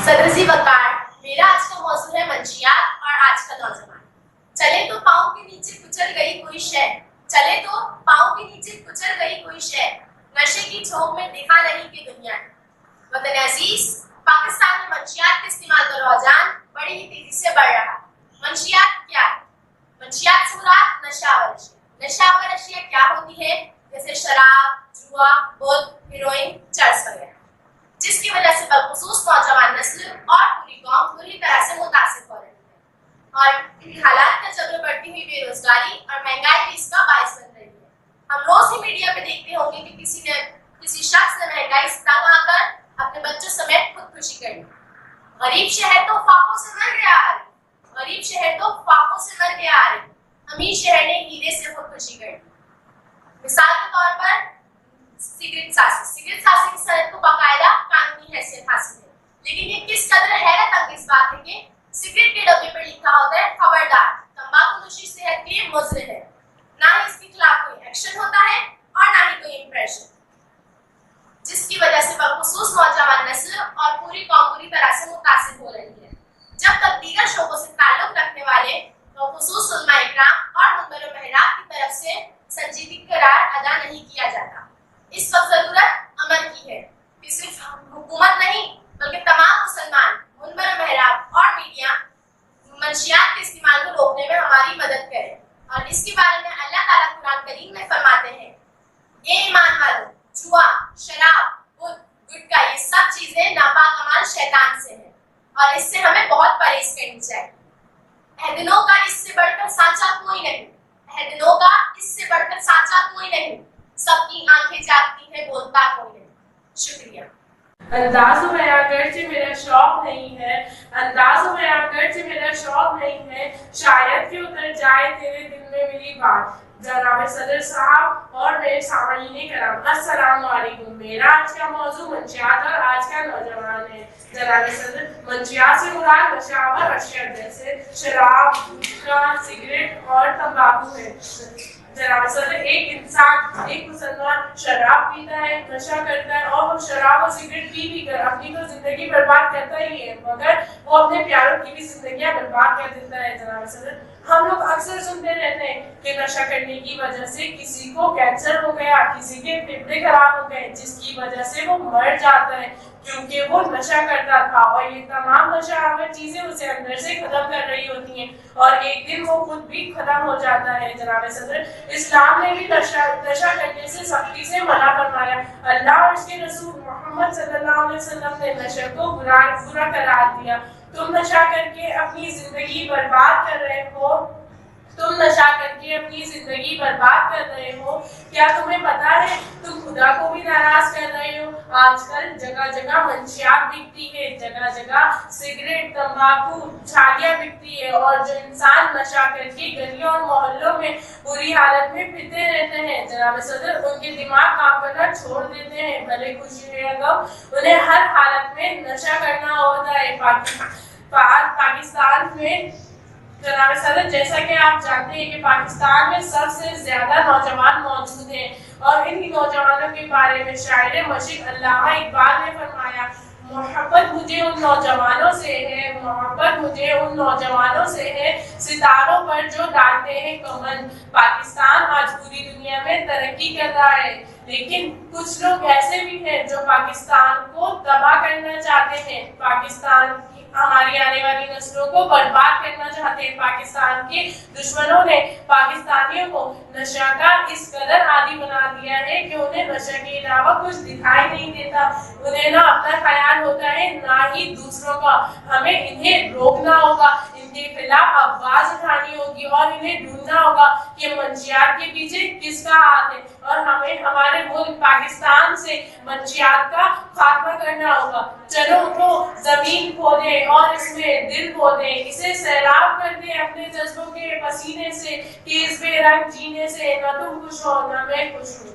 सदर जी वकार, मेरा आज का मौजूद है मंशियात और आज का नौजवान। चले तो पाँव के नीचे कुचल गई कोई शय, चले तो पाँव के नीचे कुचल गई कोई शय, नशे की झोंक में दिखा नहीं कि दुनिया ने। वतन अजीज, पाकिस्तान में मंशियात के इस्तेमाल का रुझान बड़ी ही तेजी से बढ़ रहा है। मंशियात क्या है? मंशियात से मुराद नशावर अशिया। नशावर अशिया क्या होती है? जैसे शराब, जुआ, बोध, हेरोइन, चर्स वगैरह, जिसकी वजह से बखुसूस नौजवान नस्ल और पूरी कौम पूरी तरह से मुतासिर हो रही है और हालात का जबर बढ़ती हुई बेरोजगारी और महंगाई भी इसका बायस बन रही है। हम रोज ही मीडिया में देखते होंगे कि किसी शख्स ने महंगाई से तंग आकर अपने बच्चों समेत खुदकुशी कर ली। गरीब शहर तो फाकों से मर गया आ रही, गरीब शहर तो फाकों से मर गया आ रही, अमीर शहर ने हीरे से खुदकुशी कर ली। मिसाल के तौर पर सिगरेट सासी की सनद को बाकायदा कानूनी हैसियत हासिल है, लेकिन ये किस कदर हैरत अंगेज बात है कि सिगरेट के डब्बे पर लिखा होता है खबरदार, तंबाकू नोशी सेहत के लिए मुज़र है। ना ही इसके खिलाफ कोई एक्शन होता है और ना ही कोई इंप्रेशन, जिसकी वजह से बखुसूस नौजवान नस्ल और पूरी कौम पूरी तरह से मुतासिर हो रही है। जब तक दीगर शोबों से ताल्लुक रखने वाले बखुसूस उलमा इकराम और मुनबर महराब की तरफ से संजीदगी करार अदा नहीं किया जाता। इस वक्त जरूरत अमल की है कि सिर्फ हुकूमत नहीं बल्कि तमाम मुसलमान, मुनबर महराब और मीडिया मंशियात के इस्तेमाल को रोकने में हमारी मदद करें। और इसके बारे में अल्लाह ताला कुरान करीम में फरमाते हैं, ए ईमान वालों, जुआ, शराब, गुटखा, ये सब चीजें नापाक अमाल शैतान से हैं और इससे हमें बहुत परहेज करनी चाहिए। अहदिनों का इससे बढ़कर साचा कोई नहीं, अहदिनों का इससे बढ़कर साचा कोई नहीं, सबकी आंखें जागती है बोलता कोई नहीं। शुक्रिया। अंदाज़ों में अगरचे मेरा शौक नहीं है, अंदाज़ों में अगरचे मेरा शौक नहीं है, शायद कि उतर जाए तेरे दिल में मेरी बात। जनाब सदर साहब और मेरे सामईन कराम, अस्सलाम वालेकुम। मेरा आज का मौजू मंशियात और आज का नौजवान है। जनाब सदर, मंशियात से मुराद नशावर अशिया जैसे शराब, गुटखा, सिगरेट और तंबाकू है। जनाब सदर, एक इंसान, एक मुसलमान शराब पीता है, नशा करता है और वो शराब और सिगरेट पी कर अपनी तो जिंदगी बर्बाद करता ही है, मगर वो अपने प्यारों की भी जिंदगी बर्बाद कर देता है। जनाब सदर, हम लोग अक्सर सुनते रहते हैं कि नशा करने की वजह से किसी को कैंसर हो गया, किसी के फेफड़े खराब हो गए, जिसकी वजह से वो मर जाता है क्योंकि वो नशा करता था। और ये तमाम नशा आवर चीजें उसे अंदर से खत्म कर रही होती हैं और एक दिन वो खुद भी खत्म हो जाता है। जनाब सदर, इस्लाम ने भी नशा करने से सख्ती से मना फरमाया। अल्लाह और उसके रसूल मोहम्मद सल्लल्लाहु अलैहि वसल्लम ने नशे को बुरा करार दिया। तुम नशा करके अपनी जिंदगी बर्बाद कर रहे हो, तुम नशा करके अपनी जिंदगी बर्बाद कर रहे हो। क्या तुम्हें पता है तुम खुदा को भी नाराज कर रहे हो? आजकल जगह जगह मंशियात बिकती है, जगह जगह सिगरेट, तंबाकू, छालियां बिकती है और जो इंसान नशा करके गलियों और मोहल्लों में बुरी हालत में फिरते रहते हैं, जनाब सदर, उनके दिमाग काम करना छोड़ देते हैं। भले खुशी है गम, उन्हें हर हालत में नशा करना होता है। पाकिस्तान में जनाब सदर, जैसा कि आप जानते हैं कि पाकिस्तान में सबसे ज्यादा नौजवान मौजूद हैं और इन्हीं नौजवानों के बारे में शायर मशीक अल्लामा इकबाल ने फरमाया, मोहब्बत मुझे उन नौजवानों से है, मोहब्बत मुझे उन नौजवानों से है, सितारों पर जो डालते हैं कमल। पाकिस्तान आज पूरी दुनिया में तरक्की कर रहा है, लेकिन कुछ लोग ऐसे भी हैं जो पाकिस्तान को तबाह करना चाहते हैं, पाकिस्तान हमारी आने वाली नस्लों को बर्बाद करना चाहते हैं। पाकिस्तान के दुश्मनों ने पाकिस्तानियों को नशा का इस कदर आदी बना दिया है कि उन्हें नशा के अलावा कुछ दिखाई नहीं देता। उन्हें ना अपना ख्याल होता है ना ही दूसरों का। हमें इन्हें रोकना होगा, इनके खिलाफ आवाज उठानी होगी और इन्हें ढूंढना होगा कि मंशियात के पीछे किसका हाथ है और हमें हमारे मुल्क पाकिस्तान से मंशियात का खात्मा करना होगा। चलो उठो, जमीन खोदे और इसमें दिल खोदे, इसे सैराब कर दे अपने जज्बों के पसीने से कि इस बेरंग जीने से न तुम खुश हो न मैं खुश हूँ।